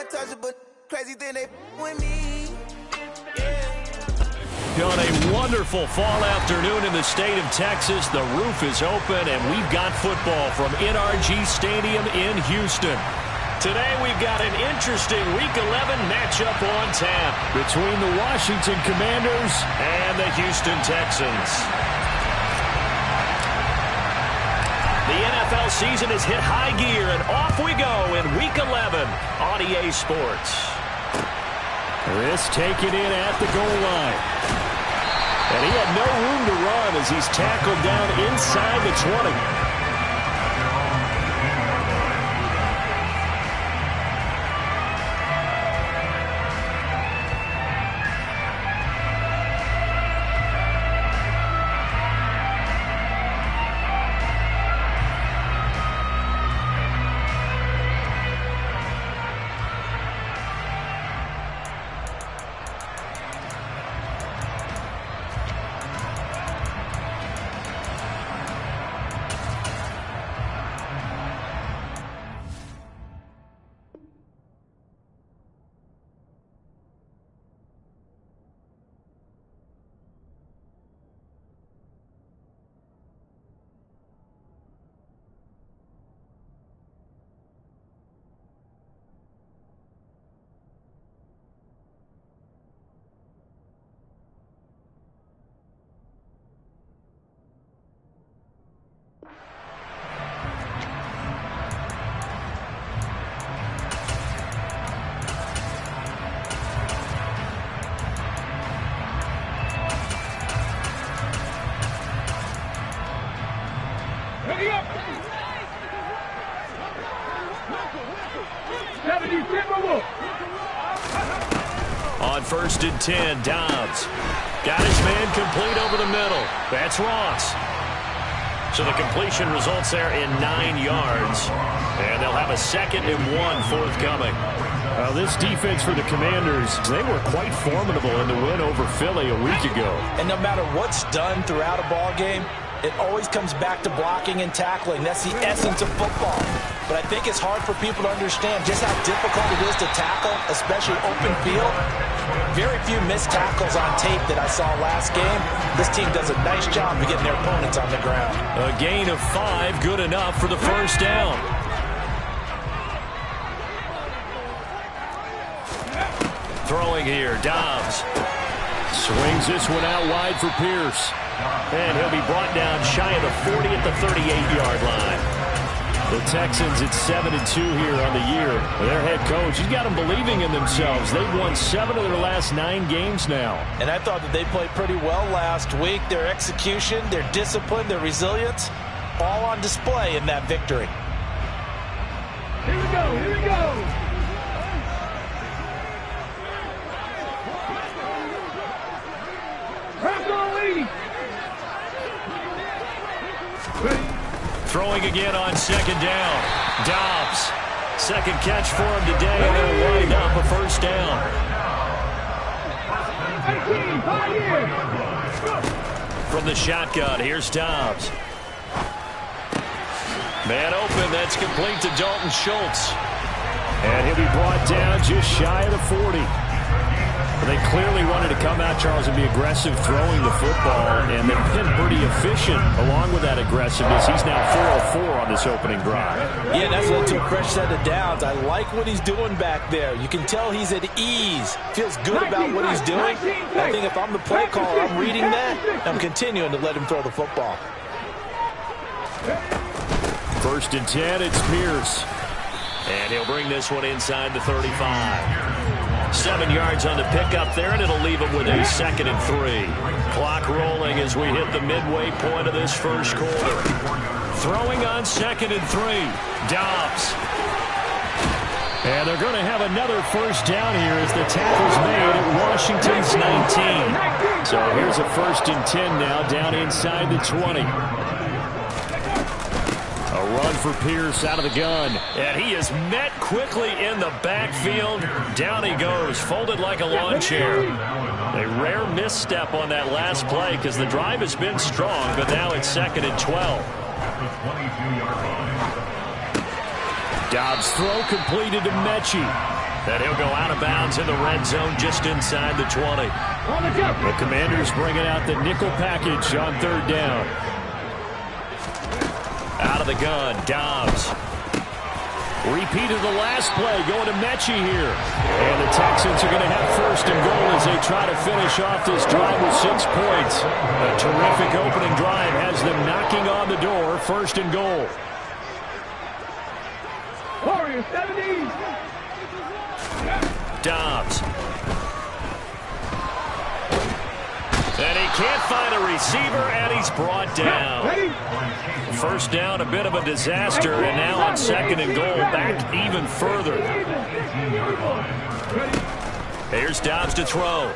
untouchable, crazy thing they with me. On a wonderful fall afternoon in the state of Texas, the roof is open, and we've got football from NRG Stadium in Houston. Today we've got an interesting Week 11 matchup on tap between the Washington Commanders and the Houston Texans. The NFL season has hit high gear, and off we go in Week 11 on EA Sports. This taken in at the goal line. And he had no room to run as he's tackled down inside the 20. On 1st and 10, Dobbs got his man complete over the middle. That's Ross. So the completion results there in 9 yards. And they'll have a 2nd and 1 forthcoming. This defense for the Commanders, they were quite formidable in the win over Philly a week ago. And no matter what's done throughout a ball game, it always comes back to blocking and tackling. That's the essence of football. But I think it's hard for people to understand just how difficult it is to tackle, especially open field. Very few missed tackles on tape that I saw last game. This team does a nice job of getting their opponents on the ground. A gain of 5, good enough for the first down. Throwing here, Dobbs. Swings this one out wide for Pierce. And he'll be brought down shy of the 40 at the 38-yard line. The Texans at 7-2 here on the year. Their head coach, he's got them believing in themselves. They've won 7 of their last 9 games now. And I thought that they played pretty well last week. Their execution, their discipline, their resilience, all on display in that victory. Here we go, here we go. Throwing again on 2nd down. Dobbs. 2nd catch for him today, and they'll wind up a first down. From the shotgun, here's Dobbs. Man open, that's complete to Dalton Schultz. And he'll be brought down just shy of the 40. They clearly wanted to come out, Charles, and be aggressive throwing the football, and they've been pretty efficient along with that aggressiveness. He's now 4 of 4 on this opening drive. Yeah, that's led to a fresh set of downs. I like what he's doing back there. You can tell he's at ease. Feels good about what he's doing. I think if I'm the play caller, I'm reading that. I'm continuing to let him throw the football. 1st and 10, it's Pierce. And he'll bring this one inside the 35. 7 yards on the pickup there, and it'll leave him with a 2nd and 3. Clock rolling as we hit the midway point of this first quarter. Throwing on 2nd and 3. Dobbs. And they're going to have another first down here as the tackle's made at Washington's 19. So here's a 1st and 10 now down inside the 20. A run for Pierce out of the gun. And he is met quickly in the backfield. Down he goes, folded like a lawn chair. A rare misstep on that last play because the drive has been strong, but now it's 2nd and 12. Dobbs' throw completed to Mechie. And he'll go out of bounds in the red zone just inside the 20. The Commanders bringing out the nickel package on third down. Out of the gun, Dobbs. Repeat of the last play, going to Mechie here. And the Texans are going to have first and goal as they try to finish off this drive with 6 points. A terrific opening drive has them knocking on the door, first and goal. Warriors 70. Dobbs. And he can't find a receiver, and he's brought down. First down, a bit of a disaster, and now on second and goal, back even further. Here's Dobbs to throw.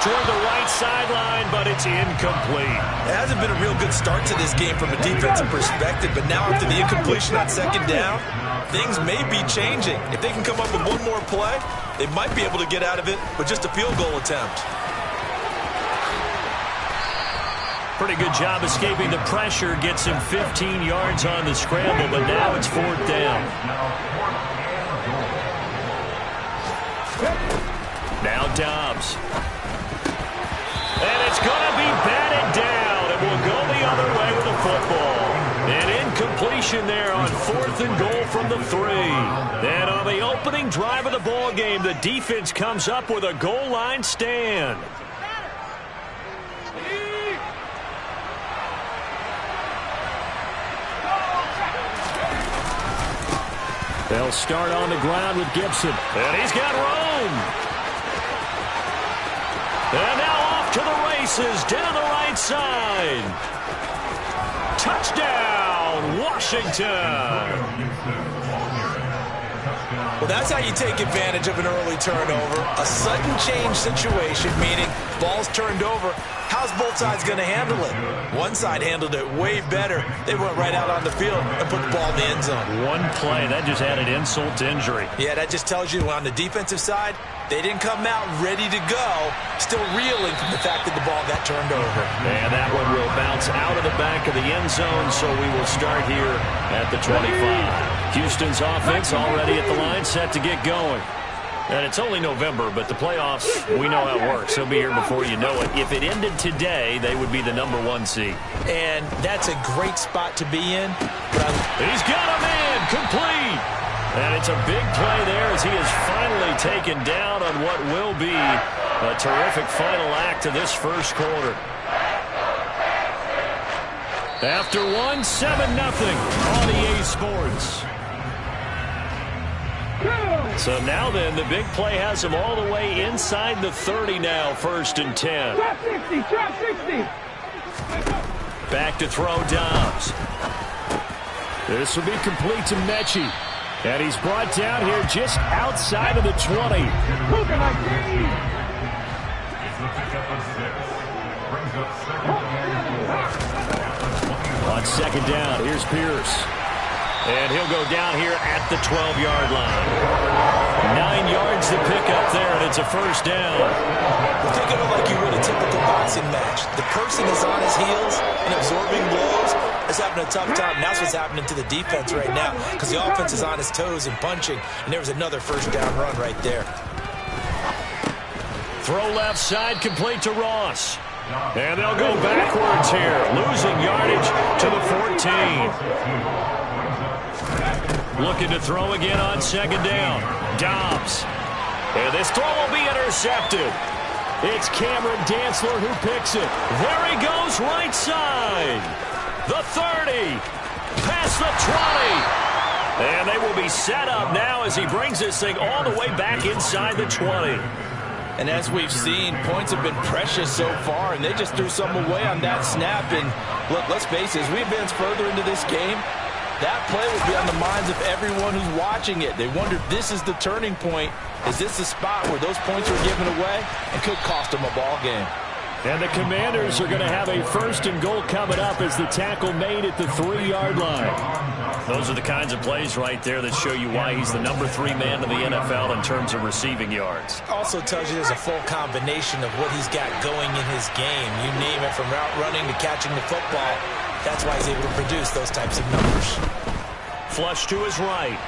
Toward the right sideline, but it's incomplete. It hasn't been a real good start to this game from a defensive perspective, but now after the incompletion on second down, things may be changing. If they can come up with one more play, they might be able to get out of it with just a field goal attempt. Pretty good job escaping the pressure. Gets him 15 yards on the scramble, but now it's fourth down. Now Dobbs. And it's going to be batted down. It will go the other way with the football. An incompletion there on fourth and goal from the 3. And on the opening drive of the ball game, the defense comes up with a goal line stand. They'll start on the ground with Gibson. And he's got room. And now off to the races down the right side. Touchdown, Washington. Well, that's how you take advantage of an early turnover. A sudden change situation, meaning ball's turned over. How's both sides going to handle it? One side handled it way better. They went right out on the field and put the ball in the end zone. One play, that just added insult to injury. Yeah, that just tells you on the defensive side, they didn't come out ready to go, still reeling from the fact that the ball got turned over. And that one will bounce out of the back of the end zone, so we will start here at the 25. Houston's offense already at the line, set to get going. And it's only November, but the playoffs, we know how it works. They'll be here before you know it. If it ended today, they would be the #1 seed. And that's a great spot to be in. He's got a man, complete. And it's a big play there as he is finally taken down on what will be a terrific final act to this first quarter. After one, 7-0 on EA Sports. So now then, the big play has him all the way inside the 30 now, first and 10. Trap 60, trap 60. Back to throw Dobbs. This will be complete to Mechie. And he's brought down here just outside of the 20. On second down, here's Pierce. And he'll go down here at the 12-yard line. 9 yards to pick up there, and it's a first down. Well, think of it like you would a typical boxing match. The person is on his heels and absorbing blows is having a tough time. And that's what's happening to the defense right now because the offense is on his toes and punching, and there was another first down run right there. Throw left side, complete to Ross. And they'll go backwards here, losing yardage to the 14. Looking to throw again on second down. Dobbs. And this throw will be intercepted. It's Cameron Dantzler who picks it. There he goes, right side. The 30. Past the 20. And they will be set up now as he brings this thing all the way back inside the 20. And as we've seen, points have been precious so far, and they just threw some away on that snap. And look, let's face it, as we advance further into this game, that play will be on the minds of everyone who's watching it. They wonder if this is the turning point. Is this the spot where those points are given away and could cost them a ball game? And the Commanders are going to have a first and goal coming up as the tackle made at the 3-yard line. Those are the kinds of plays right there that show you why he's the #3 man in the NFL in terms of receiving yards. Also tells you there's a full combination of what he's got going in his game. You name it, from route running to catching the football. That's why he's able to produce those types of numbers. Flush to his right.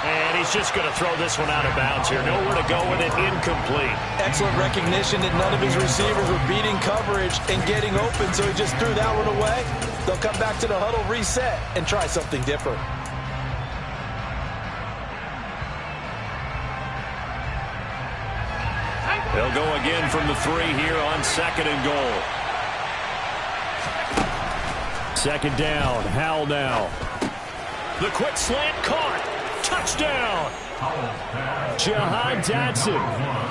And he's just going to throw this one out of bounds here. Nowhere to go with it. Incomplete. Excellent recognition that none of his receivers were beating coverage and getting open, so he just threw that one away. They'll come back to the huddle, reset, and try something different. They'll go again from the 3 here on 2nd and goal. 2nd down. Howell now. The quick slant caught. Touchdown. Jahan Dotson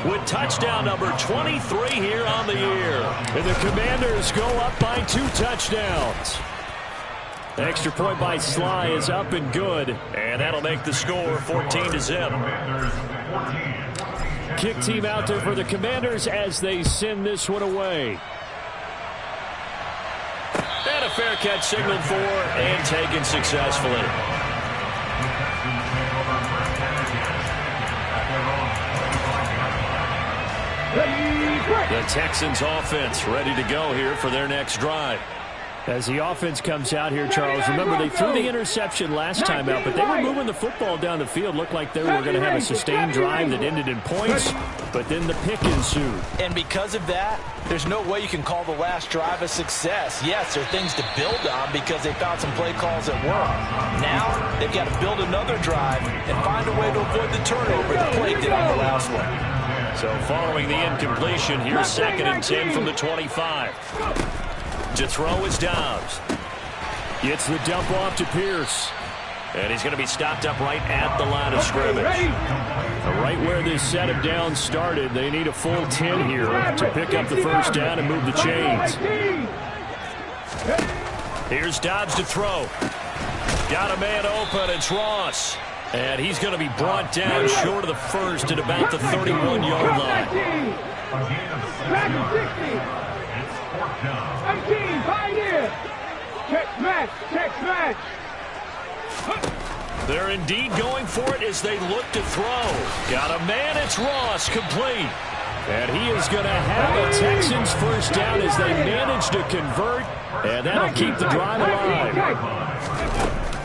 With touchdown number 23 here on the year. And the Commanders go up by 2 touchdowns. Extra point by Sly is up and good. And that'll make the score 14-0. Kick team out there for the Commanders as they send this one away. And a fair catch signaled for and taken successfully. The Texans offense ready to go here for their next drive. As the offense comes out here, Charles, remember they threw the interception last time out, but they were moving the football down the field. Looked like they were going to have a sustained drive that ended in points, but then the pick ensued. And because of that, there's no way you can call the last drive a success. Yes, there are things to build on because they found some play calls that work. Now, they've got to build another drive and find a way to avoid the turnover the play did on the last one. So following the incompletion, here's 2nd and 10 from the 25. To throw is Dobbs. Gets the dump off to Pierce. And he's going to be stopped up right at the line of scrimmage. Right where this set of downs started, they need a full 10 here to pick up the first down and move the chains. Here's Dobbs to throw. Got a man open, it's Ross. And he's going to be brought down short of the first at about the 31-yard line. 18, Pioneer. Check match. They're indeed going for it as they look to throw. Got a man, it's Ross, complete. And he is going to have a Texans first down as they manage to convert, and that'll keep the drive alive.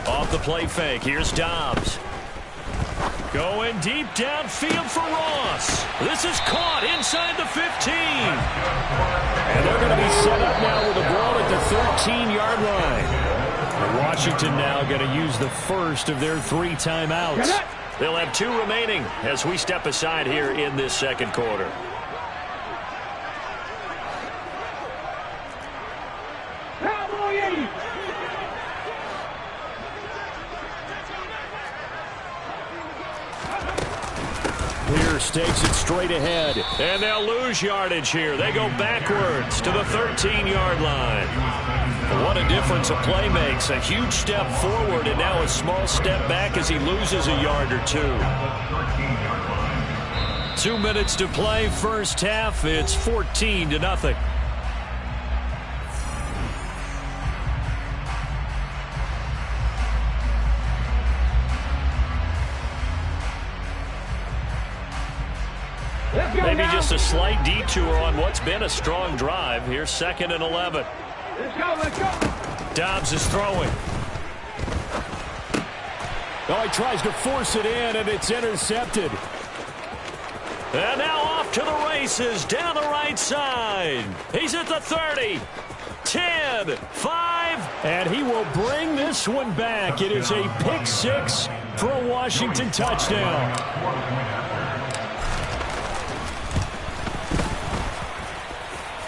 Off the play fake, here's Dobbs. Going deep downfield for Ross. This is caught inside the 15. And they're going to be set up now with the ball at the 13-yard line. And Washington now going to use the first of their 3 timeouts. They'll have 2 remaining as we step aside here in this second quarter. Pierce takes it straight ahead. And they'll lose yardage here. They go backwards to the 13-yard line. What a difference a play makes. A huge step forward and now a small step back as he loses a yard or 2. 2 minutes to play, first half. It's 14-0. Maybe just a slight detour on what's been a strong drive. Here's 2nd and 11. Let's go. Dobbs is throwing. Oh, he tries to force it in, and it's intercepted. And now off to the races down the right side. He's at the 30. 10, 5. And he will bring this one back. It is a pick 6 for a Washington touchdown.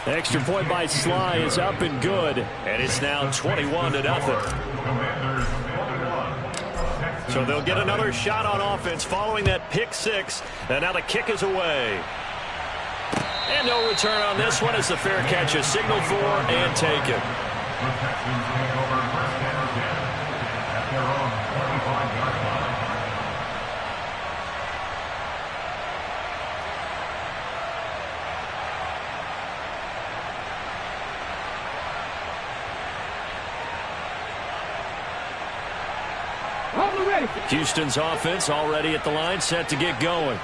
Extra point by Sly is up and good. And it's now 21-0. So they'll get another shot on offense following that pick 6. And now the kick is away. And no return on this one as the fair catch is signaled for and taken. Houston's offense already at the line, set to get going.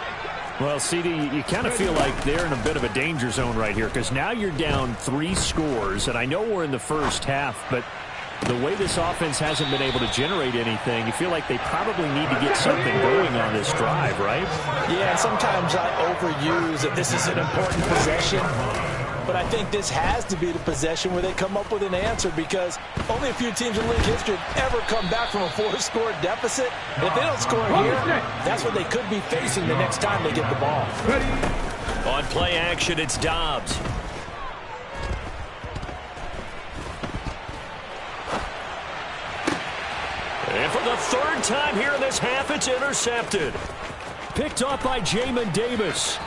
Well, CD, you kind of feel like they're in a bit of a danger zone right here because now you're down 3 scores, and I know we're in the first half, but the way this offense hasn't been able to generate anything, you feel like they probably need to get something going on this drive, right? Yeah, and sometimes I overuse that this is an important possession. But I think this has to be the possession where they come up with an answer, because only a few teams in league history have ever come back from a 4-score deficit. If they don't score here, that's what they could be facing the next time they get the ball. On play action, it's Dobbs. And for the third time here in this half, it's intercepted. Picked off by Jamin Davis.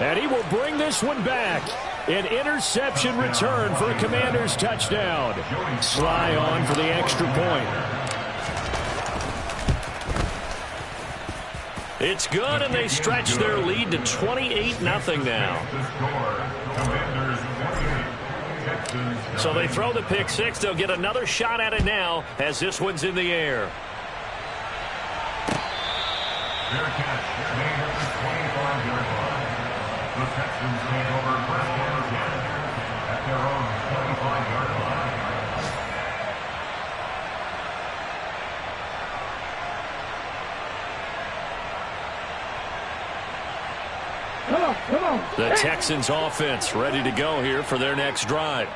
And he will bring this one back. An interception return for a Commanders touchdown. Sly on for the extra point. It's good, and they stretch their lead to 28-0 now. So they throw the pick six. They'll get another shot at it now as this one's in the air. The Texans take over first and 10 at their own 25-yard line. Come on. The Texans offense ready to go here for their next drive.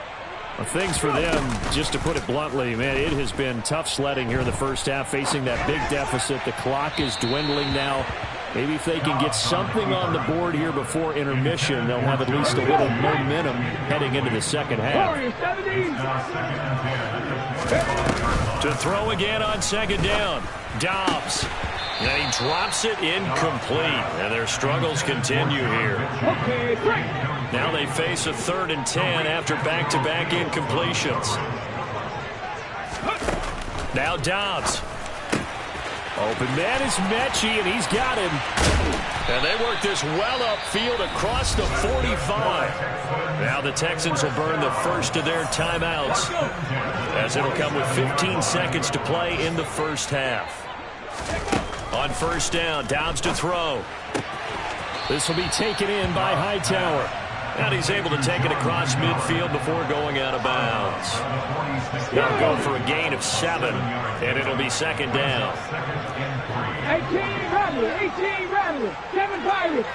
Well, things for them, just to put it bluntly, man, it has been tough sledding here in the first half, facing that big deficit. The clock is dwindling now. Maybe if they can get something on the board here before intermission, they'll have at least a little momentum heading into the second half. To throw again on second down. Dobbs. And he drops it incomplete. And their struggles continue here. Now they face a 3rd and 10 after back-to-back incompletions. Now Dobbs. Open man is Mechie, and he's got him. And they work this well upfield across the 45. Now the Texans will burn the first of their timeouts, as it'll come with 15 seconds to play in the first half. On first down, Dobbs to throw. This will be taken in by Hightower. And he's able to take it across midfield before going out of bounds. They'll go for a gain of 7, and it'll be second down. 18 Rattler, 7 Pirates.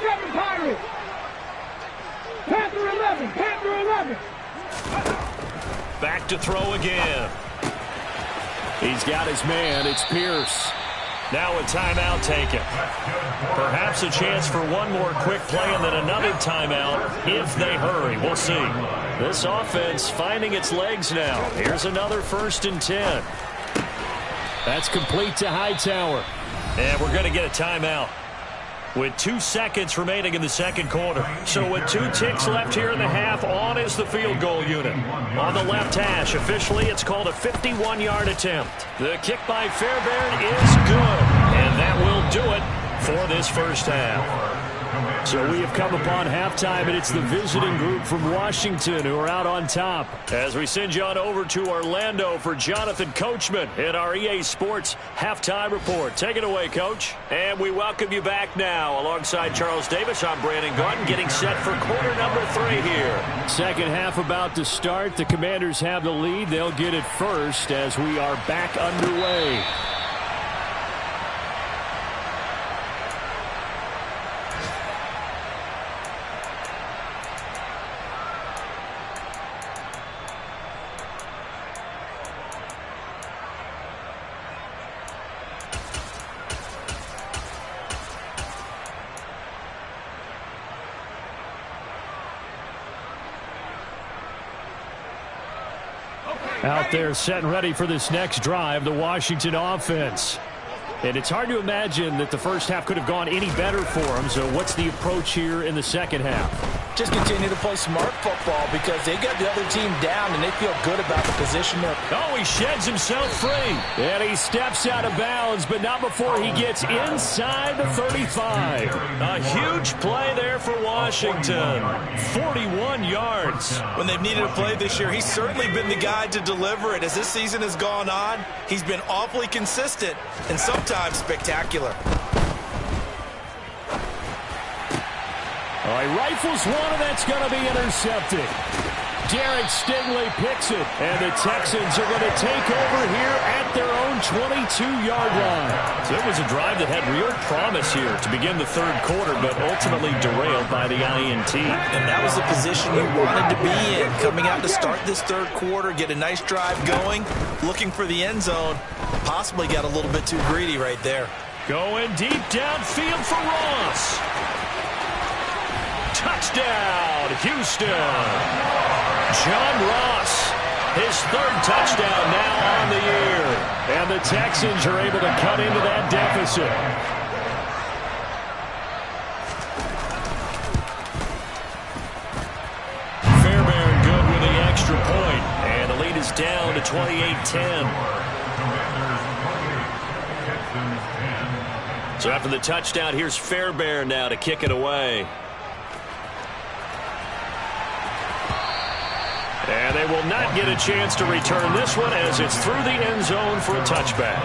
Panther 11. Back to throw again. He's got his man. It's Pierce. Now a timeout taken. Perhaps a chance for one more quick play and then another timeout if they hurry. We'll see. This offense finding its legs now. Here's another 1st and 10. That's complete to Hightower. And we're going to get a timeout with 2 seconds remaining in the second quarter. So with 2 ticks left here in the half, on is the field goal unit. On the left hash, officially it's called a 51-yard attempt. The kick by Fairbairn is good, and that will do it for this first half. So we have come upon halftime, and it's the visiting group from Washington who are out on top. As we send you on over to Orlando for Jonathan Coachman in our EA Sports Halftime Report. Take it away, Coach. And we welcome you back now. Alongside Charles Davis, I'm Brandon Gaudin, getting set for quarter number 3 here. Second half about to start. The Commanders have the lead. They'll get it first as we are back underway. Out there set and ready for this next drive, the Washington offense. And it's hard to imagine that the first half could have gone any better for them. So what's the approach here in the second half? Just continue to play smart football, because they got the other team down and they feel good about the position they're. Oh, he sheds himself free. And he steps out of bounds, but not before he gets inside the 35. A huge play there for Washington. 41 yards. When they've needed a play this year, he's certainly been the guy to deliver it. As this season has gone on, he's been awfully consistent and sometimes spectacular. He rifles one, and that's going to be intercepted. Derek Stingley picks it, and the Texans are going to take over here at their own 22-yard line. So it was a drive that had real promise here to begin the third quarter, but ultimately derailed by the INT. And that was the position you wanted to be in, coming out to start this third quarter, get a nice drive going, looking for the end zone. Possibly got a little bit too greedy right there. Going deep downfield for Ross. Touchdown, Houston. John Ross, his third touchdown now on the year. And the Texans are able to cut into that deficit. Fairbairn good with the extra point. And the lead is down to 28-10. So after the touchdown, here's Fairbairn now to kick it away. And they will not get a chance to return this one as it's through the end zone for a touchback.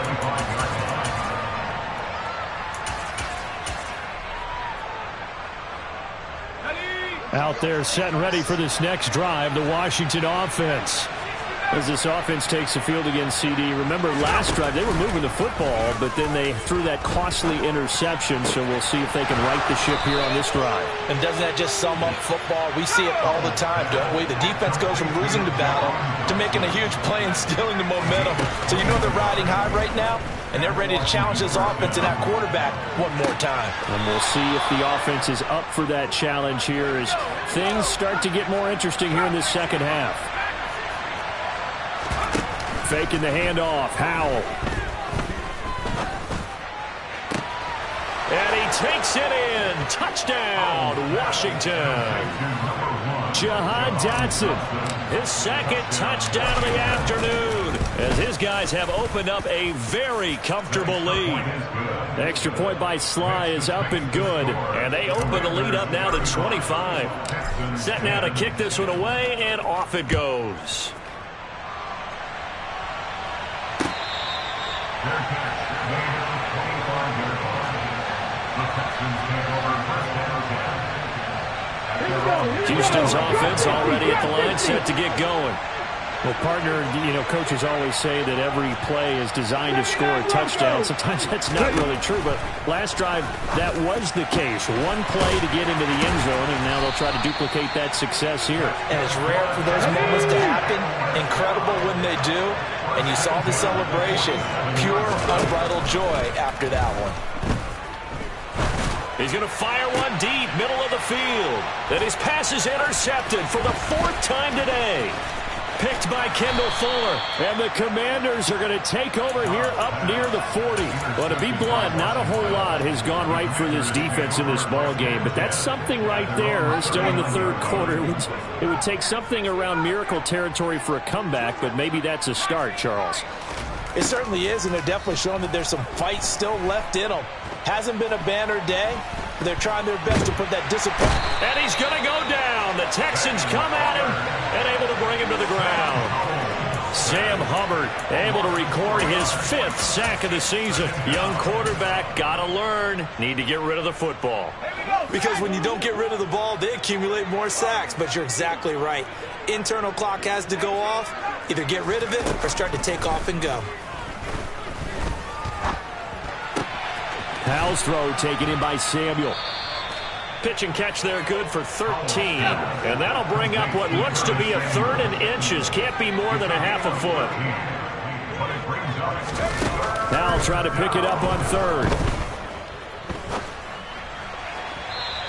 Out there set and ready for this next drive, the Washington offense. As this offense takes the field against CD. Remember, last drive, they were moving the football, but then they threw that costly interception, so we'll see if they can right the ship here on this drive. And doesn't that just sum up football? We see it all the time, don't we? The defense goes from losing the battle to making a huge play and stealing the momentum. So you know they're riding high right now, and they're ready to challenge this offense and that quarterback one more time. And we'll see if the offense is up for that challenge here as things start to get more interesting here in this second half. Faking the handoff, Howell. And he takes it in. Touchdown, Washington. Jahan Dotson. His second touchdown of the afternoon as his guys have opened up a very comfortable lead. The extra point by Sly is up and good. And they open the lead up now to 25. Set now to kick this one away, and off it goes. Houston's offense already at the line, set to get going. Well, partner, coaches always say that every play is designed to score a touchdown. Sometimes that's not really true, but last drive, that was the case. One play to get into the end zone, and now they'll try to duplicate that success here. And it's rare for those moments to happen. Incredible when they do. And you saw the celebration. Pure, unbridled joy after that one. He's going to fire one deep, middle of the field. Then his pass is intercepted for the fourth time today. Picked by Kendall Fuller. And the Commanders are going to take over here up near the 40. But to be blunt, not a whole lot has gone right for this defense in this ball game. But that's something right there. Still in the third quarter. It would take something around miracle territory for a comeback, but maybe that's a start, Charles. It certainly is, and they're definitely showing that there's some fight still left in them. Hasn't been a banner day, but they're trying their best to put that discipline. And he's going to go down. The Texans come at him and able to bring him to the ground. Sam Hubbard able to record his 5th sack of the season. Young quarterback, got to learn. Need to get rid of the football. Because when you don't get rid of the ball, they accumulate more sacks. But you're exactly right. Internal clock has to go off. Either get rid of it or start to take off and go. Howell's throw taken in by Samuel. Pitch and catch there good for 13. And that'll bring up what looks to be a 3rd and inches. Can't be more than a half a foot. Howell trying to pick it up on 3rd.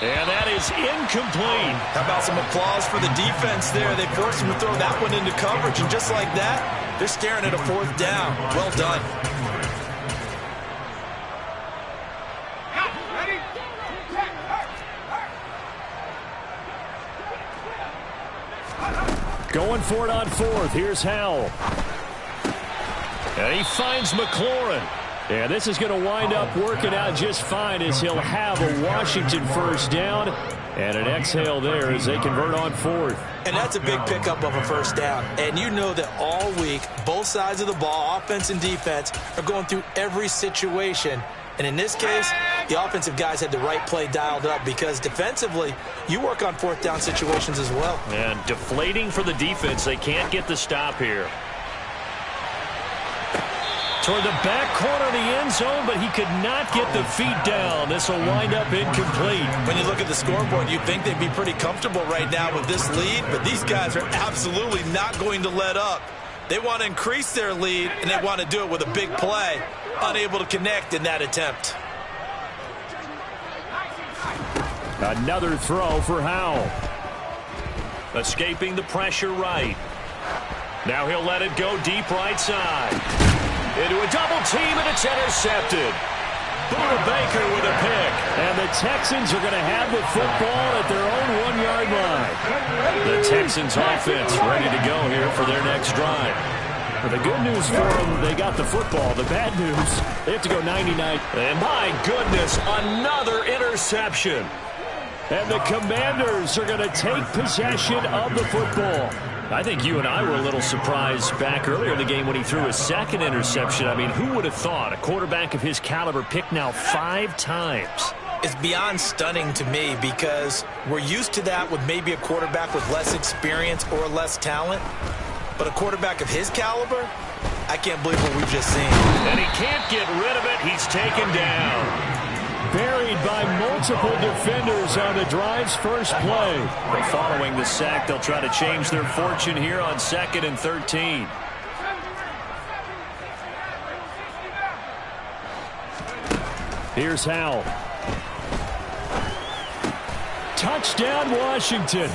And that is incomplete. How about some applause for the defense there? They forced him to throw that one into coverage, and just like that, they're staring at a 4th down. Well done. Going for it on 4th. Here's Howell. And he finds McLaurin. And this is going to wind up working out just fine as he'll have a Washington 1st down. And an exhale there as they convert on 4th. And that's a big pickup of a 1st down. And you know that all week, both sides of the ball, offense and defense, are going through every situation. And in this case, the offensive guys had the right play dialed up, because defensively, you work on fourth down situations as well. And deflating for the defense. They can't get the stop here. Toward the back corner of the end zone, but he could not get the feet down. This will wind up incomplete. When you look at the scoreboard, you'd think they'd be pretty comfortable right now with this lead, but these guys are absolutely not going to let up. They want to increase their lead, and they want to do it with a big play. Unable to connect in that attempt. Another throw for Howell. Escaping the pressure right. Now he'll let it go deep right side. Into a double team, and it's intercepted. Buda Baker with a pick. And the Texans are going to have the football at their own 1-yard line. The Texans offense ready to go here for their next drive. Well, the good news for them, they got the football. The bad news, they have to go 99. And my goodness, another interception. And the Commanders are going to take possession of the football. I think you and I were a little surprised back earlier in the game when he threw his second interception. I mean, who would have thought a quarterback of his caliber picked now 5 times? It's beyond stunning to me, because we're used to that with maybe a quarterback with less experience or less talent. But a quarterback of his caliber, I can't believe what we've just seen. And he can't get rid of it. He's taken down. Buried by multiple defenders on the drive's first play. But following the sack, they'll try to change their fortune here on 2nd and 13. Here's Howell. Touchdown, Washington.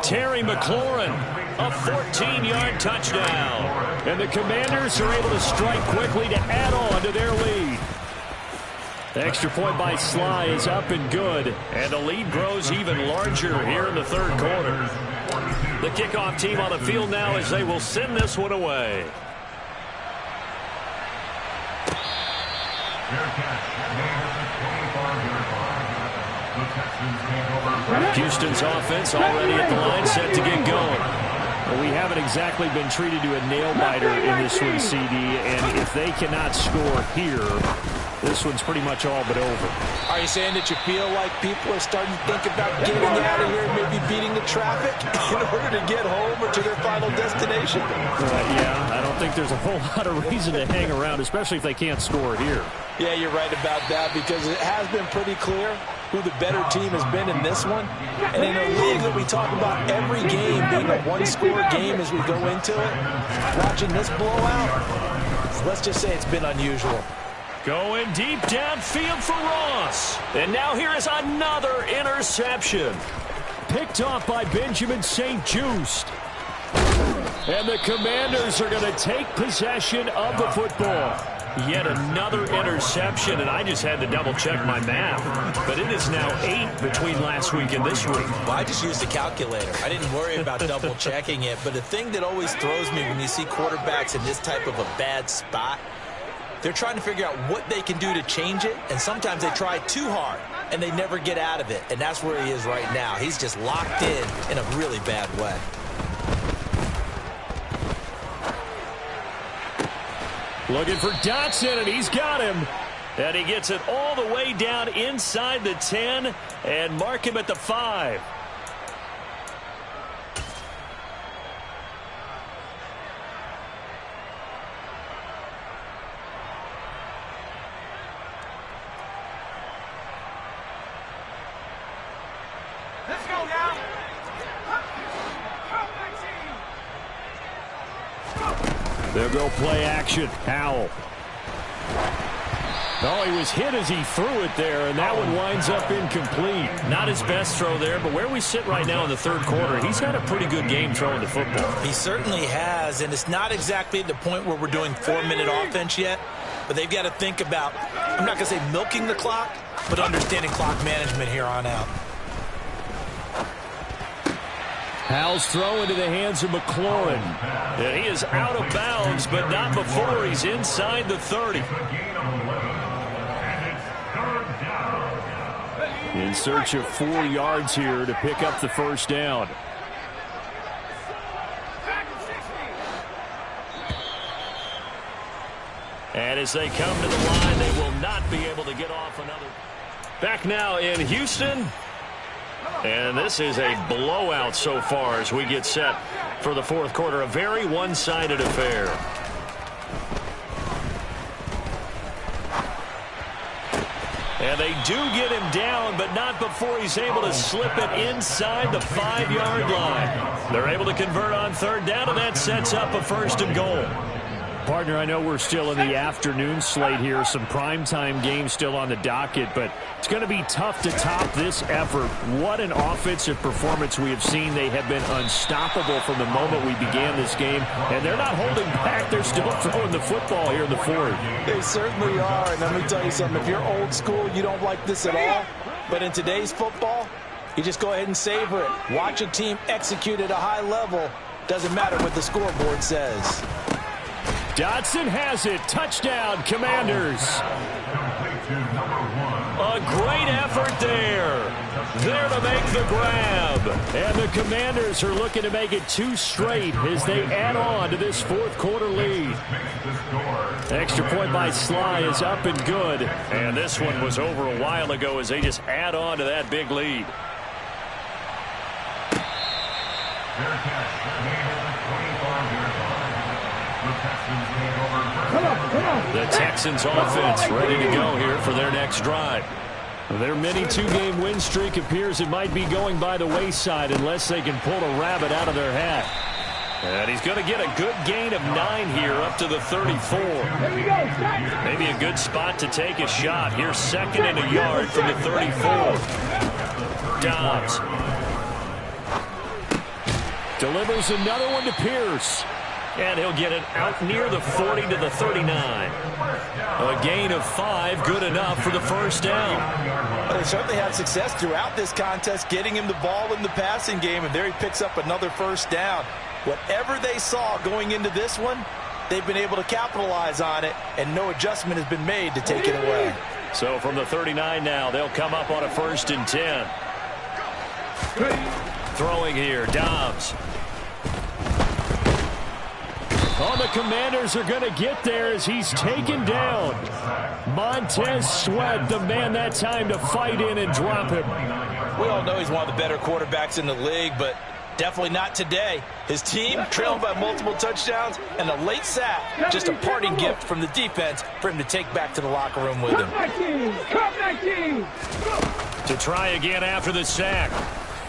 Terry McLaurin, a 14-yard touchdown. And the Commanders are able to strike quickly to add on to their lead. The extra point by Sly is up and good. And the lead grows even larger here in the third quarter. The kickoff team on the field now as they will send this one away. Houston's offense already at the line, set to get going. Well, we haven't exactly been treated to a nail-biter in this one, CD, and if they cannot score here, this one's pretty much all but over. Are you saying that you feel like people are starting to think about getting out of here and maybe beating the traffic in order to get home or to their final destination? Yeah, I don't think there's a whole lot of reason to hang around, especially if they can't score here. Yeah, you're right about that, because it has been pretty clear who the better team has been in this one. And in a league that we talk about every game being a one-score game as we go into it, watching this blowout, let's just say it's been unusual. Going deep downfield for Ross. And now here is another interception. Picked off by Benjamin St-Juste. And the Commanders are going to take possession of the football. Yet another interception, and I just had to double-check my math. But it is now 8 between last week and this week. Well, I just used a calculator. I didn't worry about double-checking it. But the thing that always throws me when you see quarterbacks in this type of a bad spot, they're trying to figure out what they can do to change it, and sometimes they try too hard, and they never get out of it. And that's where he is right now. He's just locked in a really bad way. Looking for Dotson, and he's got him. And he gets it all the way down inside the 10 and mark him at the 5. Let's go now. They'll go play action. Howell. Oh, he was hit as he threw it there, and that one winds up incomplete. Not his best throw there, but where we sit right now in the third quarter, he's had a pretty good game throwing the football. He certainly has, and it's not exactly at the point where we're doing 4-minute offense yet, but they've got to think about, I'm not going to say milking the clock, but understanding clock management here on out. Howell's throw into the hands of McLaurin. And he is out of bounds, but not before he's inside the 30. In search of 4 yards here to pick up the first down. And as they come to the line, they will not be able to get off another. Back now in Houston. And this is a blowout so far as we get set for the fourth quarter. A very one-sided affair. And they do get him down, but not before he's able to slip it inside the 5-yard line. They're able to convert on third down, and that sets up a 1st and goal. Partner, I know we're still in the afternoon slate here. Some primetime games still on the docket, but it's going to be tough to top this effort. What an offensive performance we have seen. They have been unstoppable from the moment we began this game, and they're not holding back. They're still throwing the football here in the fourth. They certainly are, and let me tell you something. If you're old school, you don't like this at all. But in today's football, you just go ahead and savor it. Watch a team execute at a high level. Doesn't matter what the scoreboard says. Dotson has it. Touchdown, Commanders. A great effort there. There to make the grab. And the Commanders are looking to make it 2 straight as they add on to this fourth quarter lead. Extra point by Sly is up and good. And this one was over a while ago as they just add on to that big lead. The Texans offense ready to go here for their next drive. Their mini 2-game win streak appears it might be going by the wayside unless they can pull a rabbit out of their hat. And he's going to get a good gain of 9 here up to the 34. Maybe a good spot to take a shot. Here's 2nd and a yard from the 34. Dobbs delivers another one to Pierce. And he'll get it out near the 40 to the 39. A gain of 5, good enough for the 1st down. Well, they certainly had success throughout this contest, getting him the ball in the passing game, and there he picks up another 1st down. Whatever they saw going into this one, they've been able to capitalize on it, and no adjustment has been made to take it away. So from the 39 now, they'll come up on a 1st and 10. Throwing here, Dobbs. Oh, the Commanders are going to get there as he's taken down. Montez Sweat, the man that time to fight in and drop him. We all know he's one of the better quarterbacks in the league, but definitely not today. His team trailed by multiple touchdowns, and a late sack, just a parting gift from the defense for him to take back to the locker room with him. To try again after the sack.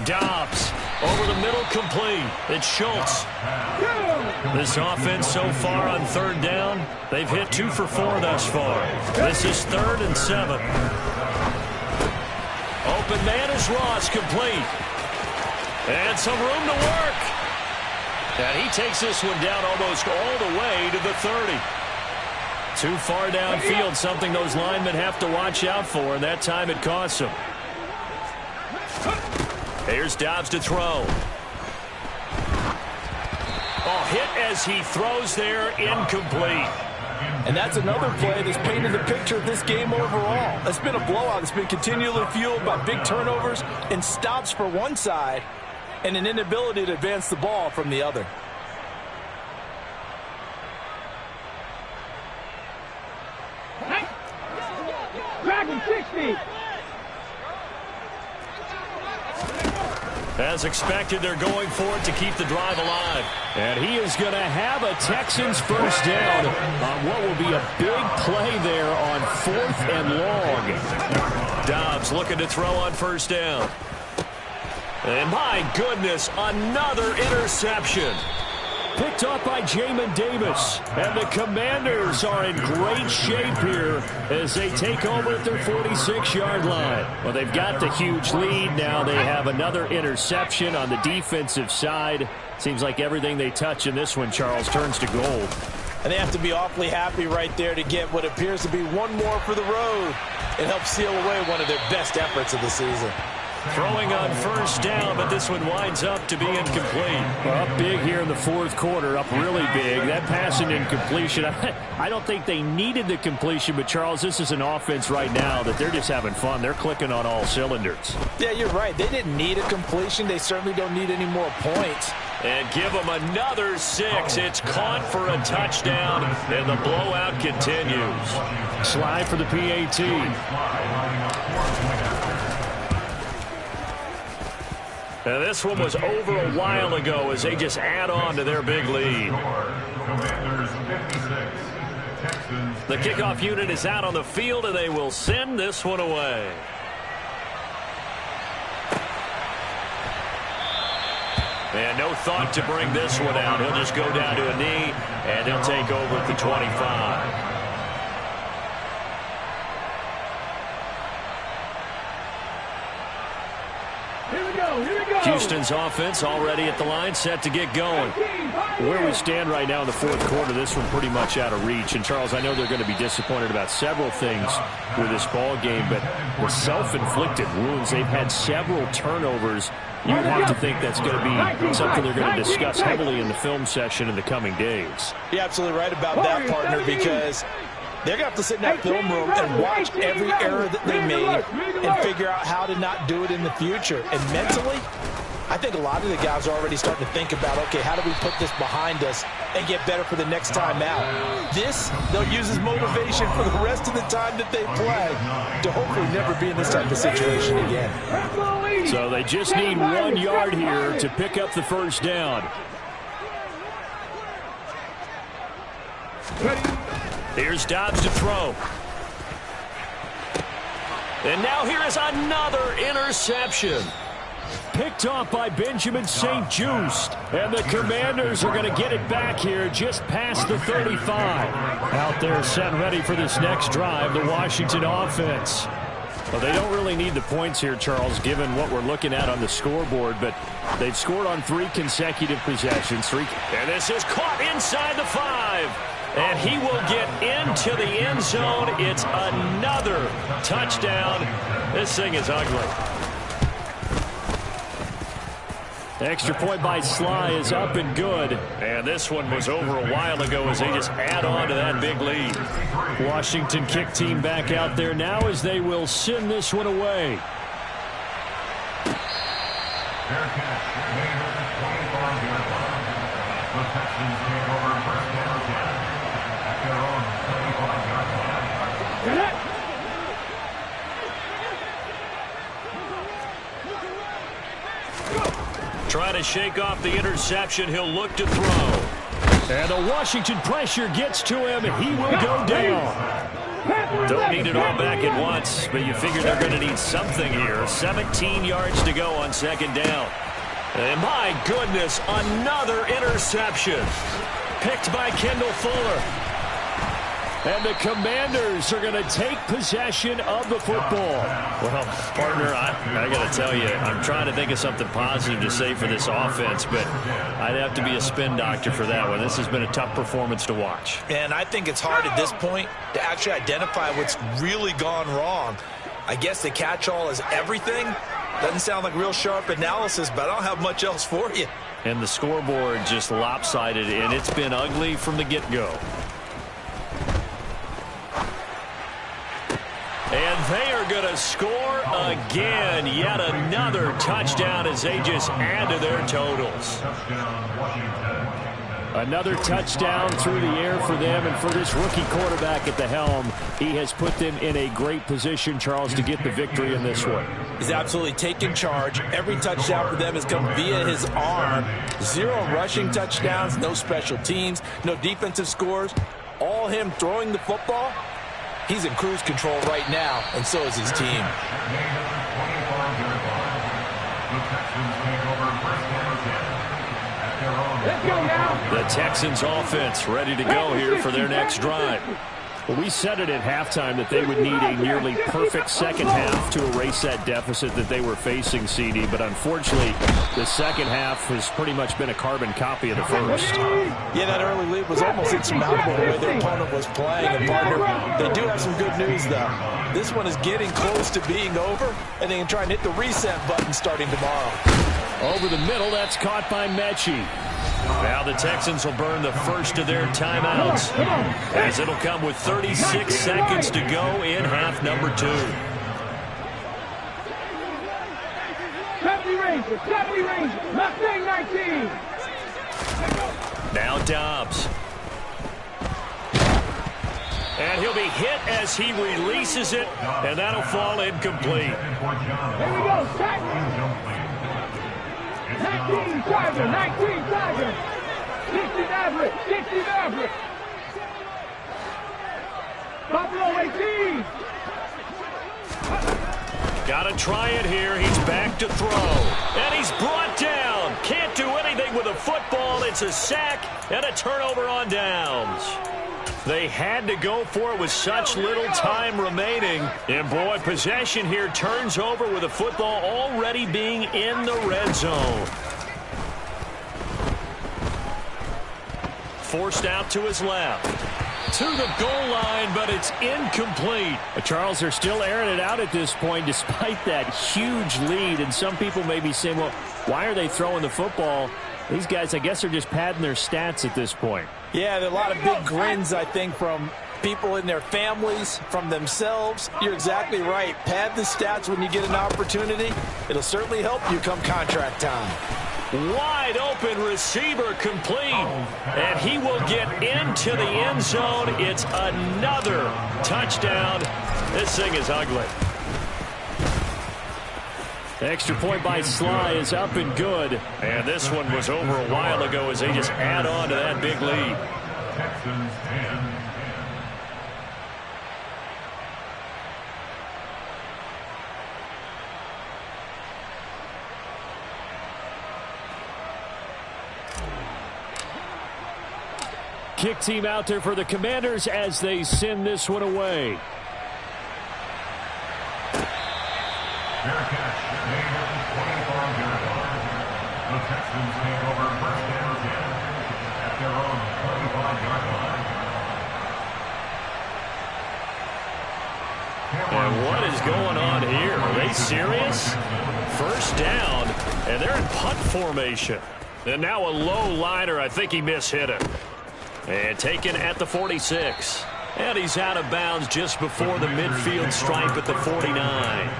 Dobbs over the middle, complete. It's Schultz. This offense so far on 3rd down, they've hit 2 for 4 thus far. This is 3rd and 7. Open man is Ross, complete. And some room to work. And he takes this one down almost all the way to the 30. Too far downfield, something those linemen have to watch out for, and that time it costs them. Here's Dobbs to throw. Oh, hit as he throws there, incomplete. And that's another play that's painted the picture of this game overall. It's been a blowout. It's been continually fueled by big turnovers and stops for one side and an inability to advance the ball from the other. Dragon 60. As expected, they're going for it to keep the drive alive. And he is going to have a Texans 1st down on what will be a big play there on 4th and long. Dobbs looking to throw on 1st down. And my goodness, another interception. Picked up by Jamin Davis. And the Commanders are in great shape here as they take over at their 46-yard line. Well, they've got the huge lead. Now they have another interception on the defensive side. Seems like everything they touch in this one, Charles, turns to gold. And they have to be awfully happy right there to get what appears to be one more for the road. It helps seal away one of their best efforts of the season. Throwing on 1st down, but this one winds up to be incomplete. Well, up big here in the fourth quarter, up really big. That pass and incompletion, I don't think they needed the completion, but Charles, this is an offense right now that they're just having fun. They're clicking on all cylinders. Yeah, you're right. They didn't need a completion. They certainly don't need any more points. And give them another 6. It's caught for a touchdown, and the blowout continues. Slide for the PAT. And this one was over a while ago as they just add on to their big lead. The kickoff unit is out on the field, and they will send this one away. And no thought to bring this one out. He'll just go down to a knee, and he'll take over at the 25. Houston's offense already at the line, set to get going. Where we stand right now in the fourth quarter, this one pretty much out of reach. And, Charles, I know they're going to be disappointed about several things with this ball game, but the self-inflicted wounds, they've had several turnovers. You have to think that's going to be something they're going to discuss heavily in the film session in the coming days. You're absolutely right about that, partner, because they're going to have to sit in that film room and watch every error that they made and figure out how to not do it in the future. And mentally, I think a lot of the guys are already starting to think about, okay, how do we put this behind us and get better for the next time out? This, they'll use as motivation for the rest of the time that they play to hopefully never be in this type of situation again. So they just need 1 yard here to pick up the first down. Here's Dobbs to throw. And now here is another interception. Picked off by Benjamin St-Juste. And the Commanders are going to get it back here just past the 35. Out there set ready for this next drive, the Washington offense. Well, they don't really need the points here, Charles, given what we're looking at on the scoreboard, but they've scored on 3 consecutive possessions. And this is caught inside the 5. And he will get into the end zone. It's another touchdown. This thing is ugly. Extra point by Sly is up and good. And this one was over a while ago as they just add on to that big lead. Washington kick team back out there now as they will send this one away. Fair catch. Made at the 25-yard line. The Texans take over first down again at their own 25-yard line. Trying to shake off the interception. He'll look to throw. And the Washington pressure gets to him. He will go down. Don't need it all back at once, but you figure they're going to need something here. 17 yards to go on second down. And my goodness, another interception. Picked by Kendall Fuller. And the Commanders are going to take possession of the football. Well, partner, I got to tell you, I'm trying to think of something positive to say for this offense, but I'd have to be a spin doctor for that one. This has been a tough performance to watch. And I think it's hard at this point to actually identify what's really gone wrong. I guess the catch-all is everything. Doesn't sound like real sharp analysis, but I don't have much else for you. And the scoreboard just lopsided, and it's been ugly from the get-go. And they are going to score again. Yet another touchdown as they just add to their totals. Another touchdown through the air for them, and for this rookie quarterback at the helm, he has put them in a great position, Charles, to get the victory in this one. He's absolutely taken charge. Every touchdown for them has come via his arm. 0 rushing touchdowns, no special teams, no defensive scores. All him throwing the football. He's in cruise control right now, and so is his team. The Texans offense ready to go here for their next drive. Well, we said it at halftime that they would need a nearly perfect second half to erase that deficit that they were facing, CD. But unfortunately, the second half has pretty much been a carbon copy of the first. Yeah, that early lead was almost insurmountable the way their opponent was playing. And partner, they do have some good news, though. This one is getting close to being over, and they can try and hit the reset button starting tomorrow. Over the middle, that's caught by Mechie. Now the Texans will burn the first of their timeouts, as it'll come with 36 seconds to go in half number 2. 70 Rangers, Mustang 19. Now Dobbs. And he'll be hit as he releases it, and that'll fall incomplete. Here we go, Tiger. 19 Tiger, 19 Tiger. 60 Maverick, 60 Maverick. Buffalo 18. Got to try it here. He's back to throw. And he's brought down. Can't do anything with a football. It's a sack and a turnover on downs. They had to go for it with such little time remaining. And, boy, possession here turns over with the football already being in the red zone. Forced out to his left. To the goal line, but it's incomplete. Charles, are still airing it out at this point despite that huge lead. And some people may be saying, well, why are they throwing the football? These guys, I guess, are just padding their stats at this point. Yeah, there are a lot of big grins, I think, from people in their families, from themselves. You're exactly right. Pad the stats when you get an opportunity. It'll certainly help you come contract time. Wide open receiver complete. And he will get into the end zone. It's another touchdown. This thing is ugly. The extra point by Sly is up and good. And this one was over a while ago as they just add on to that big lead. Texans 10. Kick team out there for the Commanders as they send this one away. Fair catch, made at the 25-yard line. The Texans take over first and 10 at their own 25-yard line. And what is going on here? Are they serious? First down, and they're in punt formation. And now a low liner. I think he mishit it. And taken at the 46. And he's out of bounds just before the midfield stripe at the 49.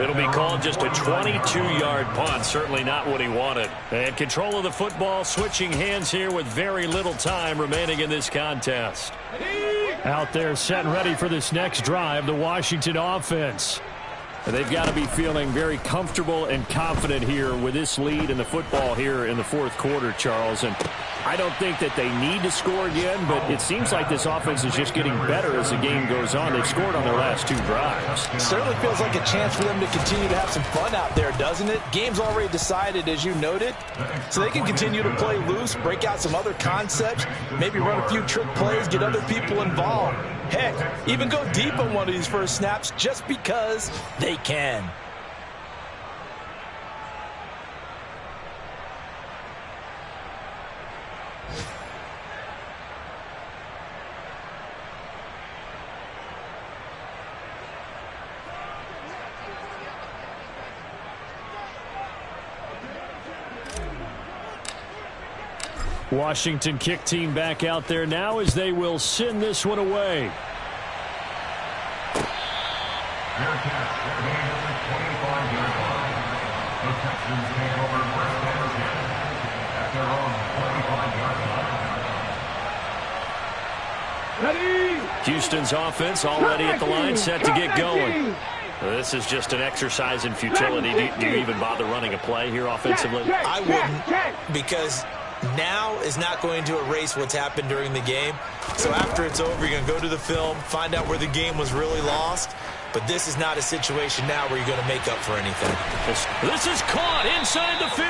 It'll be called just a 22-yard punt. Certainly not what he wanted. And control of the football, switching hands here with very little time remaining in this contest. Out there set and ready for this next drive, the Washington offense. They've got to be feeling very comfortable and confident here with this lead in the football here in the fourth quarter, Charles. And I don't think that they need to score again, but it seems like this offense is just getting better as the game goes on. They've scored on their last two drives. It certainly feels like a chance for them to continue to have some fun out there, doesn't it? Game's already decided, as you noted, so they can continue to play loose, break out some other concepts, maybe run a few trick plays, get other people involved. Heck, even go deep on one of these first snaps just because they can. Washington kick team back out there now as they will send this one away. Fair catch, made at the 25-yard line. The Texans take over first and 10 at their own 25-yard line. Ready? Houston's offense already at the line, set to get going. This is just an exercise in futility. Do you even bother running a play here offensively? I wouldn't, because now is not going to erase what's happened during the game. So after it's over, you're going to go to the film, find out where the game was really lost. But this is not a situation now where you're going to make up for anything. This is caught inside the 15.